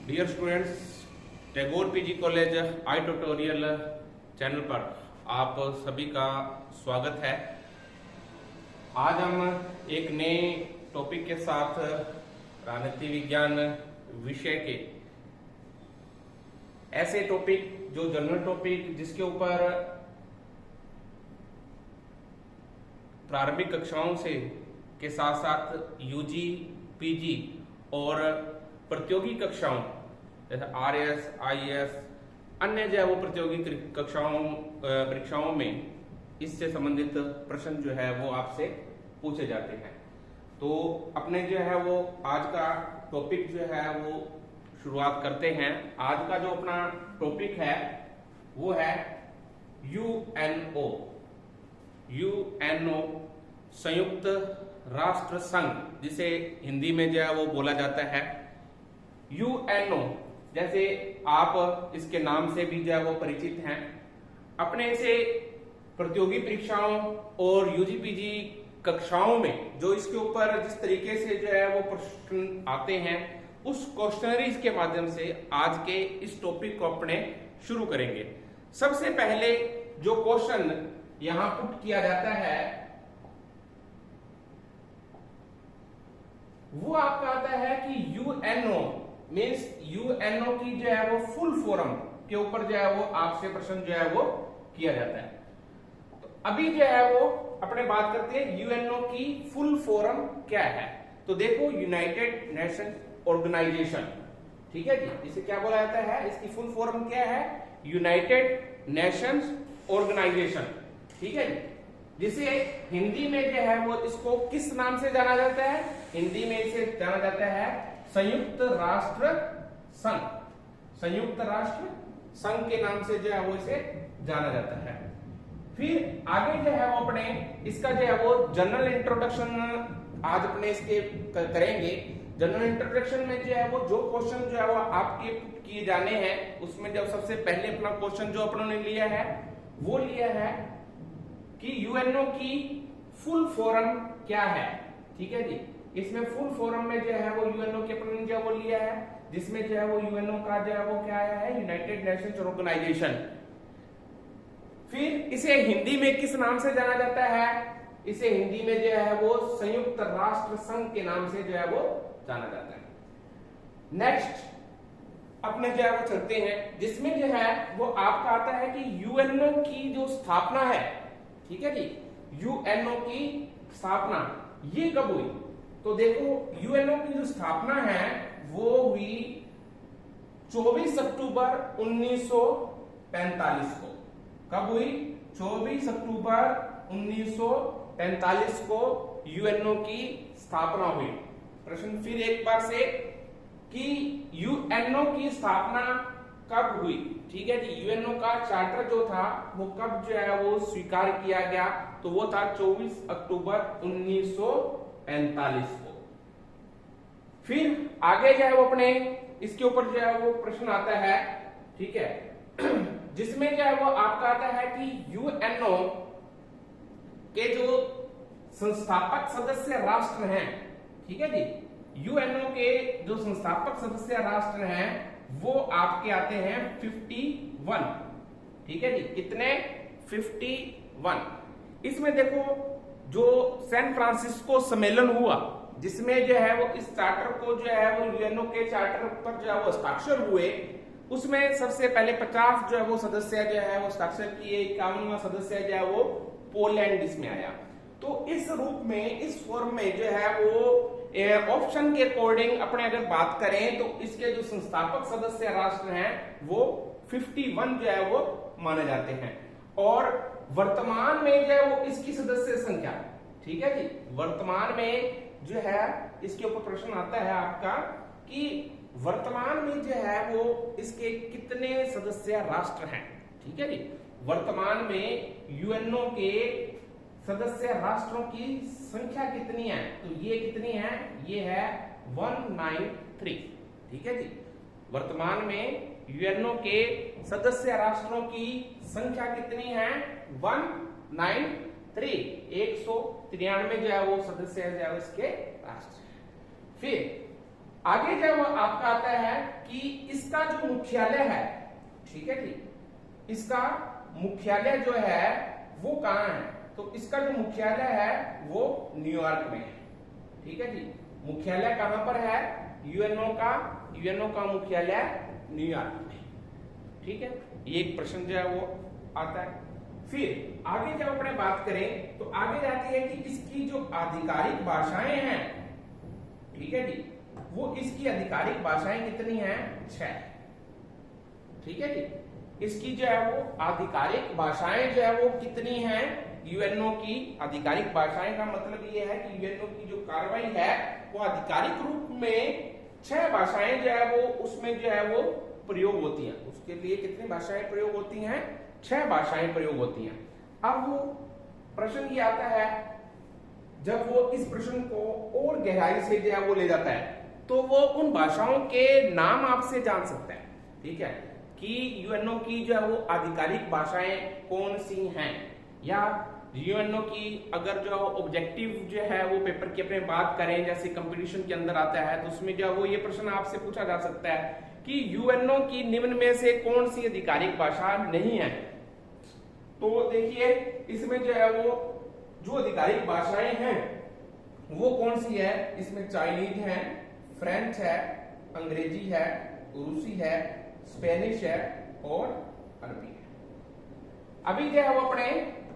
Dear students, Tagore PG college I tutorial channel पर आप सभी का स्वागत है। आज हम एक नए टॉपिक के साथ राजनीति विज्ञान विषय के ऐसे टॉपिक जो जनरल टॉपिक जिसके ऊपर प्रारंभिक कक्षाओं से के साथ साथ यूजी, पीजी और प्रतियोगी कक्षाओं जैसे आरएस, आईएएस, अन्य जो है वो प्रतियोगी परीक्षाओं में इससे संबंधित प्रश्न जो है वो आपसे पूछे जाते हैं। तो अपने जो है वो आज का टॉपिक जो है वो शुरुआत करते हैं। आज का जो अपना टॉपिक है वो है यूएनओ। यूएनओ संयुक्त राष्ट्र संघ, जिसे हिंदी में जो है वो बोला जाता है यूएनओ। जैसे आप इसके नाम से भी जो है वो परिचित हैं। अपने से प्रतियोगी परीक्षाओं और यूजी पीजी कक्षाओं में जो इसके ऊपर जिस तरीके से जो है वो प्रश्न आते हैं उस क्वेश्चनरीज के माध्यम से आज के इस टॉपिक को अपने शुरू करेंगे। सबसे पहले जो क्वेश्चन यहां पुट किया जाता है वो आपका आता है कि यूएनओ मीन्स यूएनओ की जो है वो फुल फॉर्म के ऊपर जो है वो आपसे प्रश्न जो है वो किया जाता है। तो अभी जो है वो अपने बात करते हैं यूएनओ की फुल फॉर्म क्या है। तो देखो, यूनाइटेड नेशन ऑर्गेनाइजेशन, ठीक है जी, इसे क्या बोला जाता है, इसकी फुल फॉर्म क्या है, यूनाइटेड नेशंस ऑर्गेनाइजेशन, ठीक है जी, जिसे हिंदी में जो है वो इसको किस नाम से जाना जाता है, हिंदी में इसे जाना जाता है संयुक्त राष्ट्र संघ। संयुक्त राष्ट्र संघ के नाम से जो है वो इसे जाना जाता है। फिर आगे जो है वो अपने इसका जो है वो जनरल इंट्रोडक्शन आज अपने इसके करेंगे। जनरल इंट्रोडक्शन में जो है वो जो क्वेश्चन जो है वो आपके किए जाने हैं उसमें जब सबसे पहले अपना क्वेश्चन जो अपनों ने लिया है वो लिया है कि यूएनओ की फुल फॉर्म क्या है, ठीक है जी। इसमें फुल फॉर्म में जो है वो यूएनओ के अपने जो वो लिया है, जिसमें जो है वो यूएनओ का जो है वो क्या आया है, यूनाइटेड नेशंस ऑर्गेनाइजेशन। फिर इसे हिंदी में किस नाम से जाना जाता है, इसे हिंदी में जो है वो संयुक्त राष्ट्र संघ के नाम से जो है वो जाना जाता है। नेक्स्ट अपने जो है वो चलते हैं, जिसमें जो है वो आपका आता है कि यूएनओ की जो स्थापना है, ठीक है जी, यूएनओ की स्थापना ये कब हुई। तो देखो, यूएनओ की जो स्थापना है वो हुई 24 अक्टूबर 1945 को। कब हुई, 24 अक्टूबर 1945 को यूएनओ की स्थापना हुई। प्रश्न फिर एक बार से कि यूएनओ की स्थापना कब हुई, ठीक है जी। यूएनओ का चार्टर जो था वो कब जो है वो स्वीकार किया गया, तो वो था 24 अक्टूबर 1945 को। फिर आगे जो है वो अपने इसके ऊपर जो है वो प्रश्न आता है, ठीक है, जिसमें जो है वो आपका आता है कि यूएनओ के जो संस्थापक सदस्य राष्ट्र हैं, ठीक है जी, यूएनओ के जो संस्थापक सदस्य राष्ट्र हैं वो आपके आते हैं 51, ठीक है जी। कितने, 51। इसमें देखो जो सैन फ्रांसिस्को सम्मेलन हुआ जिसमें जो है वो इस चार्टर को जो है वो यूएनओ के चार्टर पर जो है वो हस्ताक्षर हुए, उसमें सबसे पहले 50 जो है वो सदस्य जो है वो हस्ताक्षर किए, 51वां सदस्य जो है वो पोलैंड इसमें आया। तो इस रूप में, इस फॉर्म में जो है वो ऑप्शन के अकॉर्डिंग अपने अगर बात करें तो इसके जो संस्थापक सदस्य राष्ट्र हैं वो 51 जो है वो माने जाते हैं। और वर्तमान में जो है वो इसकी सदस्य संख्या, ठीक है जी, वर्तमान में जो है इसके ऊपर प्रश्न आता है आपका कि वर्तमान में जो है वो इसके कितने सदस्य राष्ट्र हैं, ठीक है जी। वर्तमान में यूएनओ के सदस्य राष्ट्रों की संख्या कितनी है, तो ये कितनी है, ये है 193, ठीक है जी। वर्तमान में यूएनओ के सदस्य राष्ट्रों की संख्या कितनी है, 193, 193 जो है वो सदस्य है इसके राष्ट्र। फिर आगे जब आपका आता है कि इसका जो मुख्यालय है, ठीक है जी, इसका मुख्यालय जो है वो कहां है, तो इसका जो मुख्यालय है वो न्यूयॉर्क में है, ठीक है जी। मुख्यालय कहां पर है, यूएनओ का मुख्यालय न्यूयॉर्क में, ठीक है। ये एक प्रश्न जो है वो आता है। फिर आगे जब अपने बात करें तो आगे जाती है कि इसकी जो आधिकारिक भाषाएं हैं, ठीक है जी, वो इसकी आधिकारिक भाषाएं कितनी हैं, 6, ठीक है जी। इसकी जो है वो आधिकारिक भाषाएं जो है वो कितनी हैं, यूएनओ की आधिकारिक भाषाएं का मतलब ये है कि यूएनओ की जो कार्रवाई है वो आधिकारिक रूप में 6 भाषाएं जो है वो उसमें जो है वो प्रयोग होती हैं। उसके लिए कितनी भाषाएं प्रयोग होती हैं, 6 भाषाएं प्रयोग होती हैं। अब वो प्रश्न ये आता है, जब वो इस प्रश्न को और गहराई से जो है वो ले जाता है तो वो उन भाषाओं के नाम आपसे जान सकता है, ठीक है, कि यूएनओ की जो है वो आधिकारिक भाषाएं कौन सी हैं, या यूएनओ की अगर जो ऑब्जेक्टिव जो है वो पेपर की अपने बात करें, जैसे कंपटीशन के अंदर आता है तो उसमें जो है वो ये प्रश्न आपसे पूछा जा सकता है कि यूएनओ की निम्न में से कौन सी आधिकारिक भाषा नहीं है। तो देखिए इसमें जो है वो जो आधिकारिक भाषाएं हैं वो कौन सी है, इसमें चाइनीज है, फ्रेंच है, अंग्रेजी है, रूसी है, स्पेनिश है और अरबी है। अभी जो है वो अपने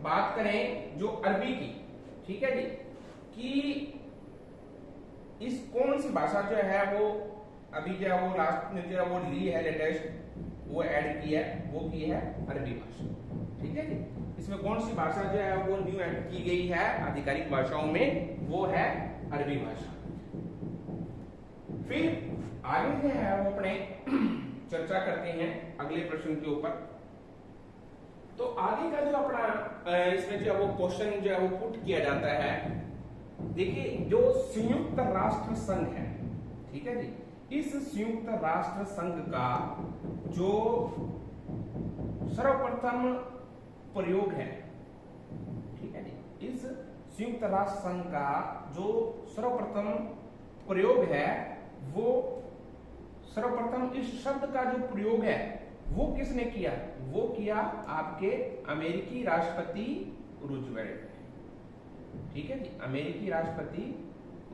बात करें जो अरबी की, ठीक है जी, कि इस कौन सी भाषा जो है वो अभी जो है वो लास्ट में जो है वो ली है, लेटेस्ट वो ऐड की है, वो की है अरबी भाषा, ठीक है जी। इसमें कौन सी भाषा जो है वो न्यू ऐड की गई है आधिकारिक भाषाओं में, वो है अरबी भाषा। फिर आगे जो है वो अपने चर्चा करते हैं अगले प्रश्न के ऊपर। तो आगे का जो अपना इसमें जो है वो क्वेश्चन जो है वो पुट किया जाता है, देखिए जो संयुक्त राष्ट्र संघ है, ठीक है जी, इस संयुक्त राष्ट्र संघ का जो सर्वप्रथम प्रयोग है, ठीक है जी, इस संयुक्त राष्ट्र संघ का जो सर्वप्रथम प्रयोग है वो सर्वप्रथम इस शब्द का जो प्रयोग है वो किसने किया, वो किया आपके अमेरिकी राष्ट्रपति रूजवेल्ट ने, ठीक है जी। अमेरिकी राष्ट्रपति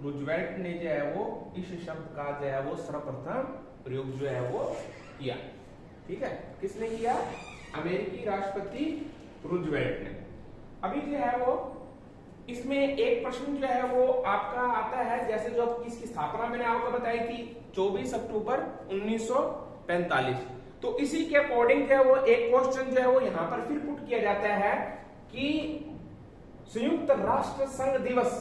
रूजवेल्ट ने जो है वो इस शब्द का जो है वो सर्वप्रथम प्रयोग जो है वो किया, ठीक है। किसने किया, अमेरिकी राष्ट्रपति रूजवेल्ट ने। अभी जो है वो इसमें एक प्रश्न जो है वो आपका आता है, जैसे जो इसकी स्थापना मैंने आपको बताई थी 24 अक्टूबर 1945, तो इसी के अकॉर्डिंग जो है वो एक क्वेश्चन जो है वो यहां पर फिर पुट किया जाता है कि संयुक्त राष्ट्र संघ दिवस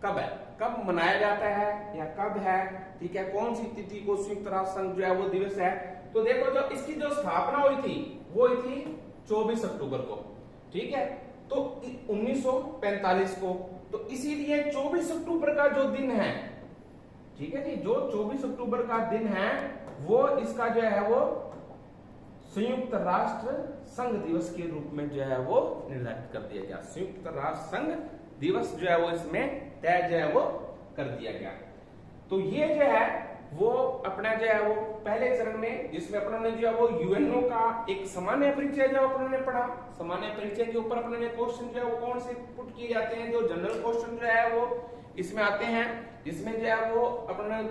कब है, कब मनाया जाता है या कब है, ठीक है, कौन सी तिथि को संयुक्त राष्ट्र संघ जो है वो दिवस है। तो देखो जो इसकी जो स्थापना हुई थी वो हुई थी 24 अक्टूबर को, ठीक है, तो 1945 को, तो इसीलिए 24 अक्टूबर का जो दिन है, ठीक है जी, जो 24 अक्टूबर का दिन है वो इसका जो है वो संयुक्त राष्ट्र संघ दिवस के रूप में जो है वो निर्धारित कर दिया गया। संयुक्त राष्ट्र संघ दिवस जो है वो इसमें तय जो है वो कर दिया गया। तो ये जो है वो अपना जो है वो पहले चरण में, जिसमें अपनों ने जो है वो यूएनओ का एक सामान्य परिचय जो अपनों ने पढ़ा, सामान्य परिचय के ऊपर अपनों ने क्वेश्चन जो है वो कौन से पुट किए जाते हैं, जो जनरल क्वेश्चन जो है वो इसमें आते हैं, जिसमें जो है वो अपनों ने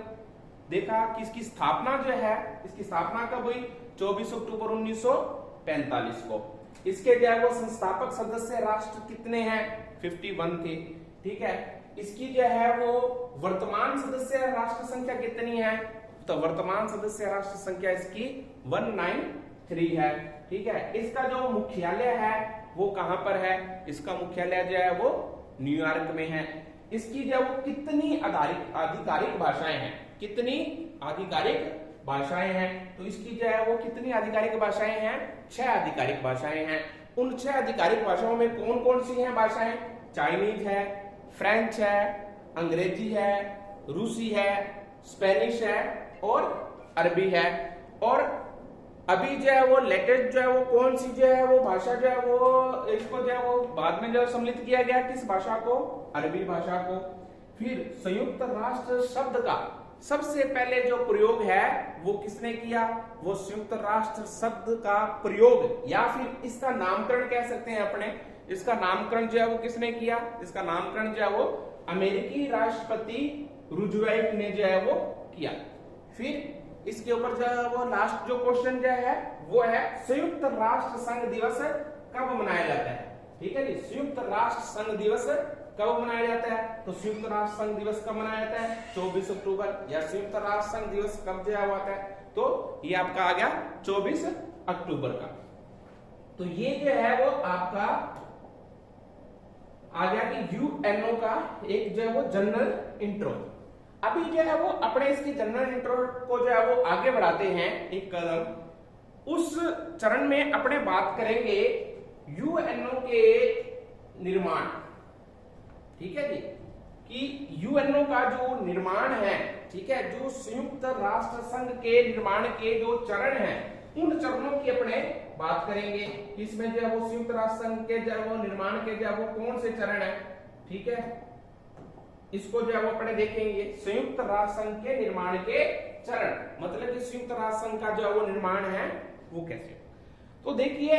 देखा कि इसकी स्थापना जो है, इसकी स्थापना कब हुई, 24 अक्टूबर 1945 को। इसके जो है वो संस्थापक सदस्य राष्ट्र कितने हैं, 51 थे, ठीक है। इसकी जो है वो वर्तमान सदस्य राष्ट्र संख्या कितनी है, तो वर्तमान सदस्य राष्ट्र संख्या इसकी 193 है, ठीक है। इसका जो मुख्यालय है वो कहां पर है, इसका मुख्यालय जो है वो न्यूयॉर्क में है। इसकी जो वो कितनी आधिकारिक भाषाएं हैं, कितनी आधिकारिक भाषाएं हैं, तो इसकी जो है वो कितनी आधिकारिक भाषाएं हैं, 6 आधिकारिक भाषाएं हैं। उन 6 आधिकारिक भाषाओं में कौन कौन सी हैं भाषाएं, चाइनीज है, फ्रेंच है, अंग्रेजी है, रूसी है, स्पेनिश है और अरबी है। और अभी जो है वो लेटेस्ट जो है वो कौन सी जो है वो भाषा जो है वो इसको जो है वो बाद में जो सम्मिलित किया गया, किस भाषा को, अरबी भाषा को। फिर संयुक्त राष्ट्र शब्द का सबसे पहले जो प्रयोग है वो किसने किया? वो संयुक्त राष्ट्र शब्द का प्रयोग या फिर इसका नामकरण कह सकते हैं अपने, इसका नामकरण जो है वो किसने किया? इसका नामकरण जो है वो अमेरिकी राष्ट्रपति रूजवेल्ट ने जो है वो किया। फिर इसके ऊपर जो है वो लास्ट जो क्वेश्चन जो है वो है संयुक्त राष्ट्र संघ दिवस कब मनाया जाता है? ठीक है जी, संयुक्त राष्ट्र संघ दिवस कब मनाया जाता है? तो संयुक्त राष्ट्र संघ दिवस कब मनाया जाता है? 24 अक्टूबर। या संयुक्त राष्ट्र संघ दिवस कब जो है आता है? तो ये आपका आ गया 24 अक्टूबर का। तो ये जो है वो आपका आ गया कि यूएनओ का एक जो है वो जनरल इंट्रो। अभी जो है वो अपने इसकी जनरल इंट्रो को जो है वो आगे बढ़ाते हैं एक कदम। उस चरण में अपने बात करेंगे यूएनओ के निर्माण, ठीक है जी, कि यूएनओ का जो निर्माण है, ठीक है, जो संयुक्त राष्ट्र संघ के निर्माण के जो चरण हैं उन चरणों की अपने बात करेंगे। इसमें जो है वो संयुक्त राष्ट्र संघ के जो है वो निर्माण के जो है वो कौन से चरण है, ठीक है, इसको जो है वो अपने देखेंगे। संयुक्त राष्ट्र संघ के निर्माण के चरण मतलब कि संयुक्त राष्ट्र संघ का जो है वो निर्माण है वो कैसे। तो देखिए,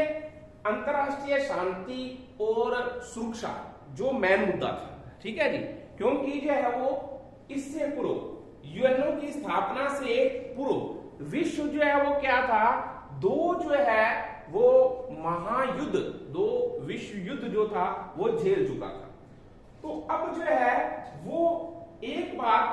अंतरराष्ट्रीय शांति और सुरक्षा जो मेन मुद्दा था, ठीक है जी, क्योंकि जो है वो इससे पूर्व यूएनओ की स्थापना से पूर्व विश्व जो है वो क्या था, दो जो है वो महायुद्ध, दो विश्व युद्ध जो था वो झेल चुका था। तो अब जो है वो एक बात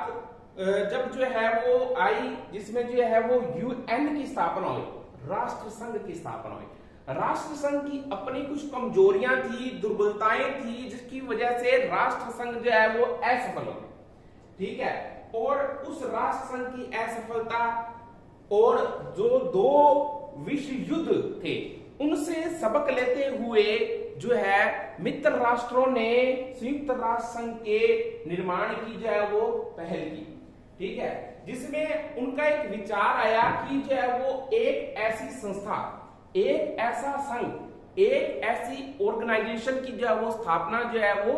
जब जो है वो आई जिसमें जो है वो यूएन की स्थापना हुई, राष्ट्र संघ की स्थापना हुई। राष्ट्र संघ की अपनी कुछ कमजोरियां थी, दुर्बलताएं थी, जिसकी वजह से राष्ट्र संघ जो है वो असफल हो, ठीक है। और उस राष्ट्र संघ की असफलता और जो दो विश्व युद्ध थे उनसे सबक लेते हुए जो है मित्र राष्ट्रों ने संयुक्त राष्ट्र संघ के निर्माण की जो है वो पहल की, ठीक है, जिसमें उनका एक विचार आया कि जो है वो एक ऐसी संस्था, एक ऐसा संघ, एक ऐसी ऑर्गेनाइजेशन की जो है वो स्थापना जो है वो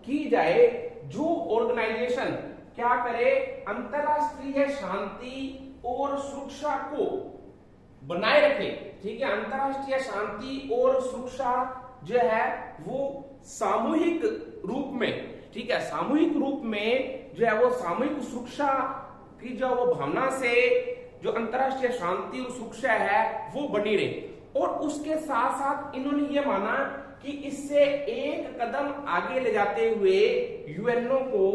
की जाए जो ऑर्गेनाइजेशन क्या करे, अंतरराष्ट्रीय शांति और सुरक्षा को बनाए रखे, ठीक है। अंतरराष्ट्रीय शांति और सुरक्षा जो है वो सामूहिक रूप में, ठीक है, सामूहिक रूप में जो है वो सामूहिक सुरक्षा की जो वो भावना से जो अंतरराष्ट्रीय शांति और सुरक्षा है वो बनी रहे। और उसके साथ साथ इन्होंने ये माना कि इससे एक कदम आगे ले जाते हुए यूएनओ को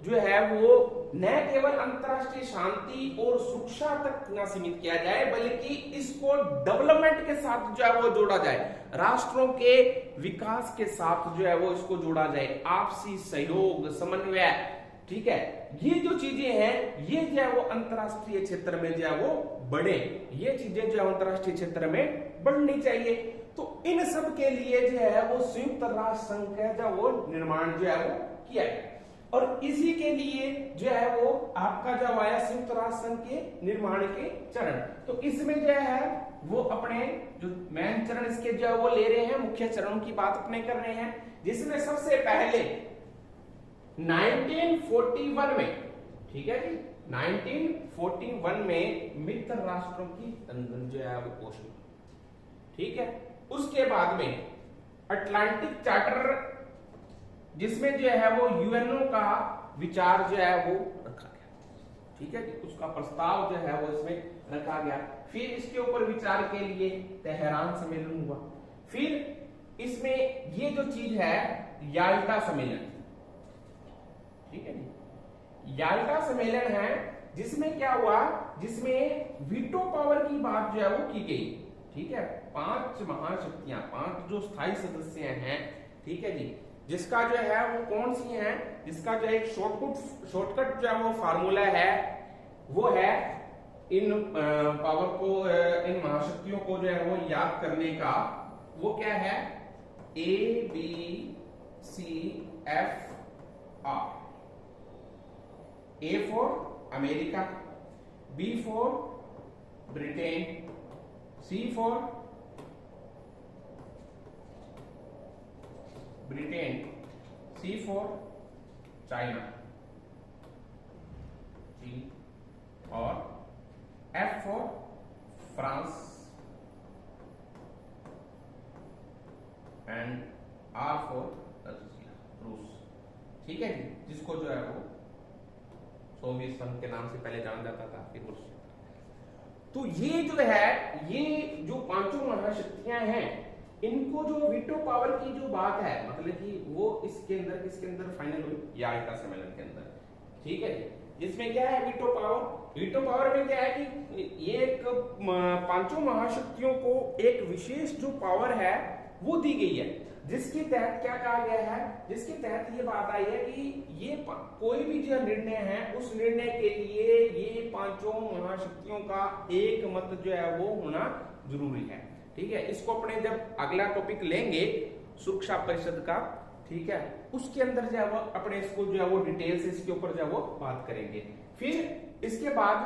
जो है वो न केवल अंतरराष्ट्रीय शांति और सुरक्षा तक न सीमित किया जाए बल्कि इसको डेवलपमेंट के साथ जो है वो जोड़ा जाए, राष्ट्रों के विकास के साथ जो है वो इसको जोड़ा जाए, आपसी सहयोग, समन्वय, ठीक है। ये जो चीजें हैं ये जो है वो अंतरराष्ट्रीय क्षेत्र में जो है वो बढ़े, ये चीजें जो है अंतरराष्ट्रीय क्षेत्र में बढ़नी चाहिए। तो इन सब के लिए जो है वो संयुक्त राष्ट्र संघ का जो वो निर्माण जो है वो किया गया और इसी के लिए जो है वो आपका जो आया संयुक्त राष्ट्र संघ के निर्माण के चरण। तो इसमें जो है वो अपने जो मेन चरण इसके जो है वो ले रहे हैं, मुख्य चरणों की बात अपने कर रहे हैं, जिसमें सबसे पहले 1941 में, ठीक है जी, 1941 में मित्र राष्ट्रों की जो है वो घोषणा, ठीक है। उसके बाद में अटलांटिक चार्टर जिसमें जो है वो यूएनओ का विचार जो है वो रखा गया, ठीक है जी, उसका प्रस्ताव जो है वो इसमें रखा गया। फिर इसके ऊपर विचार के लिए तेहरान सम्मेलन हुआ। फिर इसमें ये जो चीज है याल्टा सम्मेलन, ठीक है जी, याल्टा सम्मेलन है जिसमें क्या हुआ, जिसमें वीटो पावर की बात जो है वो की गई, ठीक है। 5 महाशक्तियां, 5 जो स्थायी सदस्य हैं, ठीक है जी, जिसका जो है वो कौन सी है, जिसका जो एक शॉर्टकट जो है वो फार्मूला है वो है इन पावर को, इन महाशक्तियों को जो है वो याद करने का, वो क्या है, ABCFR। A for America, B for Britain, C for Britain, C for China, और F for France and R for Russia, रूस। ठीक है जी, जिसको जो है वो सोवियत संघ के नाम से पहले जाना जाता था, फिर रशिया। तो ये जो है, ये जो पांचों महाशक्तियां हैं, इनको जो वीटो पावर की जो बात है, मतलब कि वो इसके अंदर किसके अंदर फाइनल हुई, या आयता सम्मेलन के अंदर। ठीक है, इसमें क्या है वीटो पावर, वीटो पावर में क्या है कि ये एक पांचों महाशक्तियों को एक विशेष जो पावर है वो दी गई है, जिसके तहत क्या कहा गया है, जिसके तहत ये बात आई है कि ये कोई भी जो निर्णय है, उस निर्णय के लिए ये पांचों महाशक्तियों का एक मत जो है वो होना जरूरी है। ठीक है, इसको अपने जब अगला टॉपिक लेंगे सुरक्षा परिषद का, ठीक है, उसके अंदर जो है वो अपने इसको जो है वो डिटेल से इसके ऊपर जो है वो बात करेंगे। फिर इसके बाद